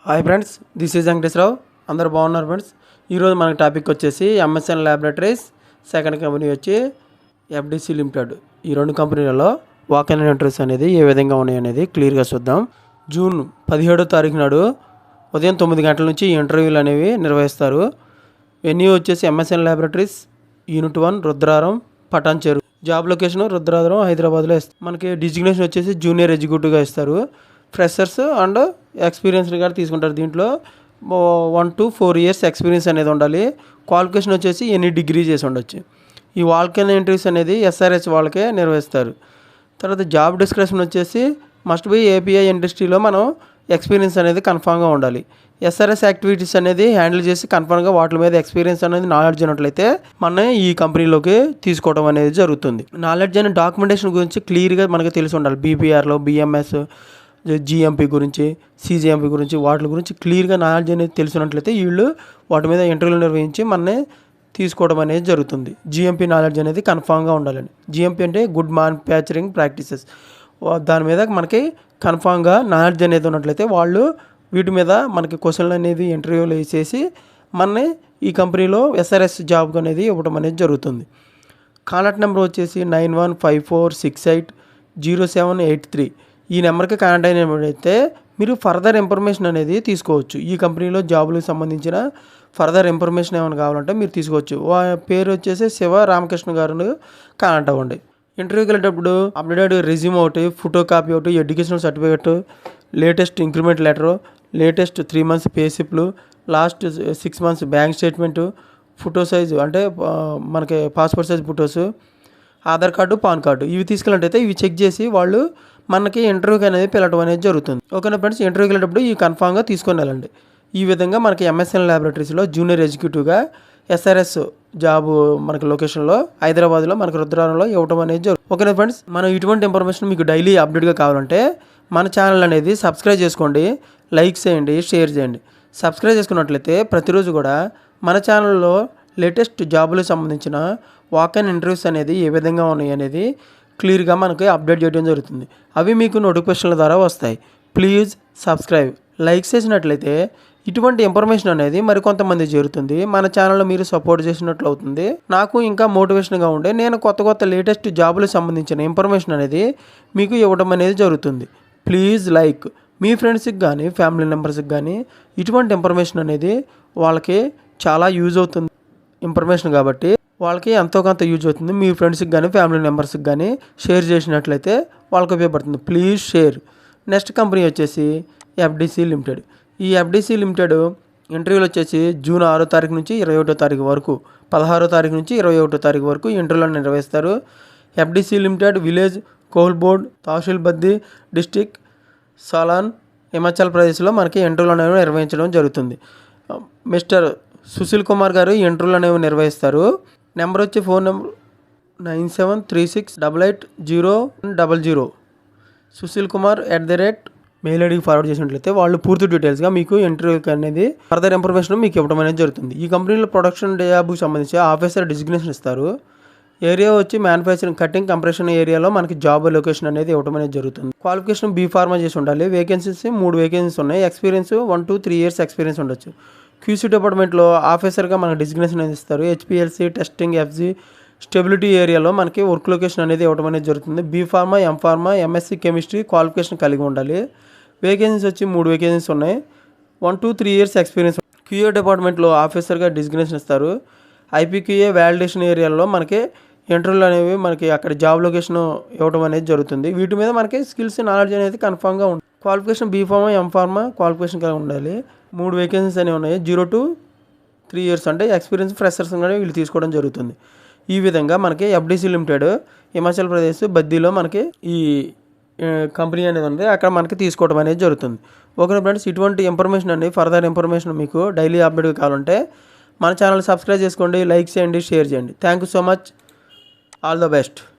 Hi friends, this is Venkateswararao. అందరూ బాగున్నారు friends. ఈరోజు మనకి టాపిక్ వచ్చేసి ఎంఎస్ఎన్ ల్యాబొరేటరీస్, సెకండ్ కంపెనీ వచ్చి ఎఫ్డిసి లిమిటెడ్. ఈ రెండు కంపెనీలలో వాక్-ఇన్ ఇంటర్వ్యూస్ అనేది ఏ విధంగా ఉన్నాయనేది క్లియర్గా చూద్దాం. జూన్ 17వ తారీఖు నాడు ఉదయం 9 గంటల నుంచి ఈ ఇంటర్వ్యూలు అనేవి నిర్వహిస్తారు. వెన్యూ వచ్చేసి MSN laboratories, unit 1, Rudraram, Patancheru. Job location Rudraram, హైదరాబాద్లో ఇస్తారు. మనకి డిజిగ్నేషన్ వచ్చేసి జూనియర్ ఎగ్జిక్యూటివ్గా ఇస్తారు. ఫ్రెషర్స్ అండ్ ఎక్స్పీరియన్స్ని కూడా తీసుకుంటారు. దీంట్లో 1 to 4 years ఎక్స్పీరియన్స్ అనేది ఉండాలి. క్వాలిఫికేషన్ వచ్చేసి ఎనీ డిగ్రీ చేసి ఉండొచ్చు. ఈ వాక్-ఇన్ ఇంటర్వ్యూస్ అనేది ఎస్ఆర్హెచ్ వాళ్ళకే నిర్వహిస్తారు. తర్వాత జాబ్ డిస్క్రిప్షన్ వచ్చేసి మస్ట్ బి ఏపీఐ ఇండస్ట్రీలో మనం ఎక్స్పీరియన్స్ అనేది కన్ఫామ్గా ఉండాలి. ఎస్ఆర్ఎస్ యాక్టివిటీస్ అనేది హ్యాండిల్ చేసి కన్ఫామ్గా వాటి మీద ఎక్స్పీరియన్స్ అనేది నాలెడ్జ్ ఉన్నట్లయితే మన ఈ కంపెనీలోకి తీసుకోవడం అనేది జరుగుతుంది. నాలెడ్జ్ అనే డాక్యుమెంటేషన్ గురించి క్లియర్గా మనకు తెలిసి ఉండాలి. బీపీఆర్లో బిఎంఎస్, జిఎంపీ గురించి, సిజిఎంపీ గురించి, వాటి గురించి క్లియర్గా నాలెడ్జ్ అనేది తెలిసినట్లయితే వీళ్ళు వాటి మీద ఇంటర్వ్యూలు నిర్వహించి మనని తీసుకోవడం అనేది జరుగుతుంది. జిఎంపీ నాలెడ్జ్ అనేది కన్ఫామ్గా ఉండాలండి. జిఎంపీ అంటే గుడ్ మ్యానుఫ్యాక్చరింగ్ ప్రాక్టీసెస్. దాని మీద మనకి కన్ఫామ్గా నాలెడ్జ్ అనేది ఉన్నట్లయితే వాళ్ళు వీటి మీద మనకి క్వశ్చన్లు అనేది ఇంటర్వ్యూలు వేసేసి మనని ఈ కంపెనీలో ఎస్ఆర్ఎస్ జాబ్ అనేది ఇవ్వడం అనేది జరుగుతుంది. కాంటాక్ట్ నెంబర్ వచ్చేసి 9154680783. ఈ నెంబర్కి కాంటాక్ట్ అయినట్లయితే మీరు ఫర్దర్ ఇన్ఫర్మేషన్ అనేది తీసుకోవచ్చు. ఈ కంపెనీలో జాబులకు సంబంధించిన ఫర్దర్ ఇన్ఫర్మేషన్ ఏమైనా కావాలంటే మీరు తీసుకోవచ్చు. పేరు వచ్చేసి శివ రామకృష్ణ గారు కాంటాక్ట్ అవ్వండి. ఇంటర్వ్యూకి వెళ్ళేటప్పుడు అప్డేటెడ్ రెజ్యూమ్ ఒకటి, ఫోటో కాపీ ఒకటి, educational certificate, latest increment letter, latest 3 months pay స్లిప్లు, last 6 months bank statement, photo size అంటే మనకి passport size photos, Aadhaar card, PAN card ఇవి తీసుకెళ్ళినట్టయితే ఇవి చెక్ చేసి వాళ్ళు మనకి ఇంటర్వ్యూకి అనేది పిలవడం అనేది జరుగుతుంది. ఓకేనా ఫ్రెండ్స్, ఇంటర్వ్యూకి వెళ్ళేటప్పుడు ఈ కన్ఫామ్గా తీసుకొని వెళ్ళండి. ఈ విధంగా మనకి ఎంఎస్ఎన్ ల్యాబొరేటరీస్లో జూనియర్ ఎగ్జిక్యూటివ్గా ఎస్ఆర్ఎస్ జాబు మనకి లొకేషన్లో హైదరాబాద్లో మనకి రుద్రారంలో ఇవ్వడం అనేది జరుగుతుంది. ఓకేనా ఫ్రెండ్స్, మనం ఇటువంటి ఇన్ఫర్మేషన్ మీకు డైలీ అప్డేట్గా కావాలంటే మన ఛానల్ అనేది సబ్స్క్రైబ్ చేసుకోండి, లైక్ చేయండి, షేర్ చేయండి. సబ్స్క్రైబ్ చేసుకున్నట్లయితే ప్రతిరోజు కూడా మన ఛానల్లో లేటెస్ట్ జాబులకు సంబంధించిన వాక్-ఇన్ ఇంటర్వ్యూస్ అనేది ఏ విధంగా ఉన్నాయి అనేది క్లియర్గా మనకి అప్డేట్ చేయడం జరుగుతుంది. అవి మీకు నోటిఫికేషన్ల ద్వారా వస్తాయి. ప్లీజ్ సబ్స్క్రైబ్, లైక్ చేసినట్లయితే ఇటువంటి ఇన్ఫర్మేషన్ అనేది మరికొంతమంది చేరుతుంది. మన ఛానల్లో మీరు సపోర్ట్ చేసినట్లు అవుతుంది. నాకు ఇంకా మోటివేషన్గా ఉండే నేను కొత్త లేటెస్ట్ జాబులకు సంబంధించిన ఇన్ఫర్మేషన్ అనేది మీకు ఇవ్వడం అనేది జరుగుతుంది. Please like. మీ ఫ్రెండ్స్కి కానీ ఫ్యామిలీ మెంబర్స్కి కానీ ఇటువంటి ఇన్ఫర్మేషన్ అనేది వాళ్ళకి చాలా యూజ్ అవుతుంది ఇన్ఫర్మేషన్ కాబట్టి వాళ్ళకి ఎంతో కొంత యూజ్ అవుతుంది. మీ ఫ్రెండ్స్కి కానీ ఫ్యామిలీ మెంబర్స్కి కానీ షేర్ చేసినట్లయితే వాళ్ళకి ఉపయోగపడుతుంది. Please share. నెక్స్ట్ కంపెనీ వచ్చేసి ఎఫ్డిసి లిమిటెడ్. ఈ ఎఫ్డిసి లిమిటెడ్ ఇంటర్వ్యూలు వచ్చేసి జూన్ 6వ తారీఖు నుంచి 21వ తారీఖు వరకు, 16వ తారీఖు నుంచి 21వ తారీఖు వరకు ఇంటర్వ్యూలను నిర్వహిస్తారు. ఎఫ్డిసి లిమిటెడ్ విలేజ్ కోల్బోర్డ్, తహసీల్ బద్ది డిస్టిక్, సలాన్, హిమాచల్ ప్రదేశ్లో మనకి ఇంటర్వ్యూలు అనేవి నిర్వహించడం జరుగుతుంది. మిస్టర్ సుశీల్ కుమార్ గారు ఈ ఇంటర్వ్యూలు అనేవి నిర్వహిస్తారు. నెంబర్ వచ్చి phone number 9736880100. Sushil Kumar mail ఐడికి ఫార్వర్డ్ చేసినట్లయితే వాళ్ళు పూర్తి డీటెయిల్స్గా మీకు ఇంటర్వ్యూకి అనేది ఫర్దర్ ఇన్ఫర్మేషన్ మీకు ఇవ్వడం అనేది జరుగుతుంది. ఈ కంపెనీలో ప్రొడక్షన్ జాబ్కి సంబంధించి ఆఫీసర్ డిజిగ్నేషన్ ఇస్తారు. ఏరియా వచ్చి మ్యానుఫ్యాక్చరింగ్, కటింగ్, కంప్రెషన్ ఏరియాలో మనకి జాబ్ లొకేషన్ అనేది ఇవ్వడం అనేది జరుగుతుంది. క్వాలిఫికేషన్ బీ ఫార్మా చేసి ఉండాలి. వేకెన్సీస్ 3 వేకెన్సీస్ ఉన్నాయి. ఎక్స్పీరియన్స్ 1 to 3 years ఎక్స్పీరియన్స్ ఉండొచ్చు. క్యూసీ డిపార్ట్మెంట్లో ఆఫీసర్గా మనకు డిజిగ్నేషన్ అనేది ఇస్తారు. హెచ్పిఎల్సి, టెస్టింగ్, ఎఫ్జీ, స్టెబిలిటీ ఏరియాలో మనకి వర్క్ లొకేషన్ అనేది ఇవ్వడం అనేది జరుగుతుంది. B pharma, M pharma, MSc chemistry qualification కలిగి ఉండాలి. వేకెన్సీస్ వచ్చి 3 వేకెన్సీస్ ఉన్నాయి. 1 to 3 years ఎక్స్పీరియన్స్. క్యూఏ డిపార్ట్మెంట్లో ఆఫీసర్గా డిజిగ్నేషన్ ఇస్తారు. ఐపీక్యూఏ వ్యాలిడేషన్ ఏరియాలో మనకి ఇంటర్వ్యూలు అనేవి మనకి అక్కడ జాబ్ లొకేషన్ ఇవ్వడం అనేది జరుగుతుంది. వీటి మీద మనకి స్కిల్స్, నాలెడ్జ్ అనేది కన్ఫామ్గా ఉంటుంది. Qualification B pharma, M pharma qualification కలిగి ఉండాలి. 3 వేకెన్సీస్ అనేవి ఉన్నాయి. 0 to 3 years అంటే ఎక్స్పీరియన్స్ ఫ్రెషర్స్ కానీ వీళ్ళు తీసుకోవడం జరుగుతుంది. ఈ విధంగా మనకి ఎఫ్డిసి లిమిటెడ్ హిమాచల్ ప్రదేశ్ బద్దీలో మనకి ఈ కంపెనీ అనేది ఉంది. అక్కడ మనకి తీసుకోవడం అనేది జరుగుతుంది. ఓకే ఫ్రెండ్స్, ఇటువంటి ఇన్ఫర్మేషన్ అండి ఫర్దర్ ఇన్ఫర్మేషన్ మీకు డైలీ అప్డేట్ కావాలంటే మన ఛానల్ సబ్స్క్రైబ్ చేసుకోండి, లైక్ చేయండి, షేర్ చేయండి. Thank you so much. All the best.